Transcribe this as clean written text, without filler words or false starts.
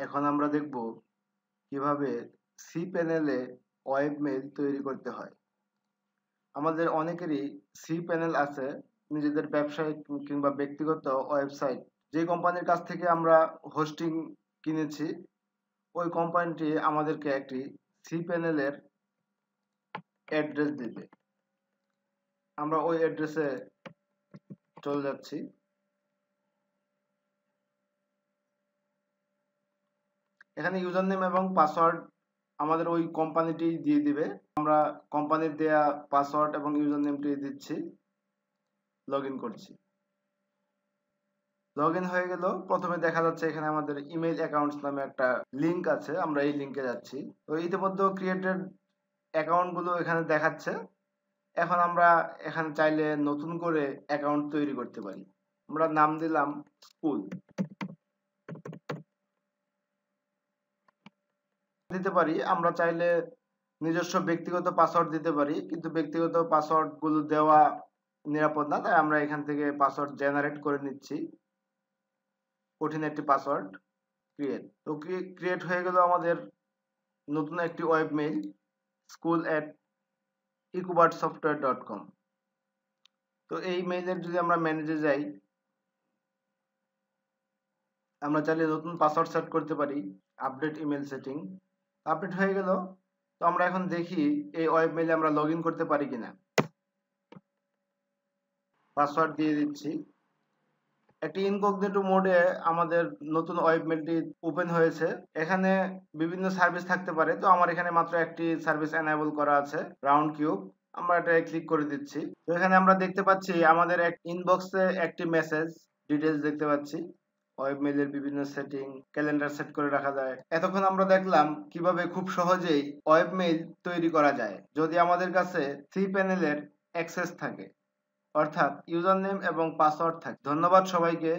এখন আমরা দেখব কিভাবে সি প্যানেলে ওয়েব মেইল তৈরি করতে হয়। আমাদের অনেকেরই সি প্যানেল আছে, নিজেদের ব্যবসায়িক কিংবা ব্যক্তিগত ওয়েবসাইট। যে কোম্পানির কাছ থেকে আমরা হোস্টিং কিনেছি, ওই কোম্পানিটি আমাদেরকে একটি সি প্যানেলের অ্যাড্রেস দিবে। আমরা ওই অ্যাড্রেসে চলে যাচ্ছি। এখানে ইউজার নেম এবং পাসওয়ার্ড আমাদের ওই কোম্পানিটি দিয়ে দিবে। আমরা কোম্পানির দেয়া পাসওয়ার্ড এবং ইউজার নেমটি দিচ্ছি, লগ ইন করছি। লগ ইন হয়ে গেল। প্রথমে দেখা যাচ্ছে এখানে আমাদের ইমেইল অ্যাকাউন্টস নামে একটা লিঙ্ক আছে, আমরা এই লিঙ্কে যাচ্ছি। তো ইতিমধ্যে ক্রিয়েটেড অ্যাকাউন্টগুলো এখানে দেখাচ্ছে। এখন আমরা এখানে চাইলে নতুন করে অ্যাকাউন্ট তৈরি করতে পারি। আমরা নাম দিলাম স্কুল দিতে পারি। আমরা চাইলে নিজস্ব ব্যক্তিগত পাসওয়ার্ড দিতে পারি, কিন্তু ব্যক্তিগত পাসওয়ার্ড গুলো দেওয়া নিরাপদ না, তাই আমরা এখান থেকে পাসওয়ার্ড জেনারেট করে নিচ্ছি। কঠিন একটি পাসওয়ার্ড ক্রিয়েট। তো ক্রিয়েট হয়ে গেল আমাদের নতুন একটি ওয়েব মেইল, school@ecobartsoftware.com। তো এই মেইলের যদি আমরা ম্যানেজে যাই, আমরা চাইলে নতুন পাসওয়ার্ড সেট করতে পারি। আপডেট ইমেল সেটিং আপডেট হয়ে গেল। তো আমরা এখন দেখি এই ওয়েব মেইলে আমরা লগ ইন করতে পারি কিনা। পাসওয়ার্ড দিয়ে দিচ্ছি। একটি ইনকগনিটো মোডে আমাদের নতুন ওয়েব মেইলটি ওপেন হয়েছে। এখানে বিভিন্ন সার্ভিস থাকতে পারে, তো আমার এখানে মাত্র একটি সার্ভিস এনেবল করা আছে, রাউন্ড কিউব। আমরা এটা ক্লিক করে দিচ্ছি। তো এখানে আমরা দেখতে পাচ্ছি আমাদের এক ইনবক্সে একটি মেসেজ ডিটেইলস দেখতে পাচ্ছি। ওয়েব মেইলের বিভিন্ন সেটিং, ক্যালেন্ডার সেট করে রাখা যায়। এতক্ষণ আমরা দেখলাম কিভাবে খুব সহজেই ওয়েব মেইল তৈরি করা যায় যদি আমাদের কাছে সি প্যানেলের অ্যাক্সেস থাকে, অর্থাৎ ইউজার নেম এবং পাসওয়ার্ড থাকে। ধন্যবাদ সবাইকে।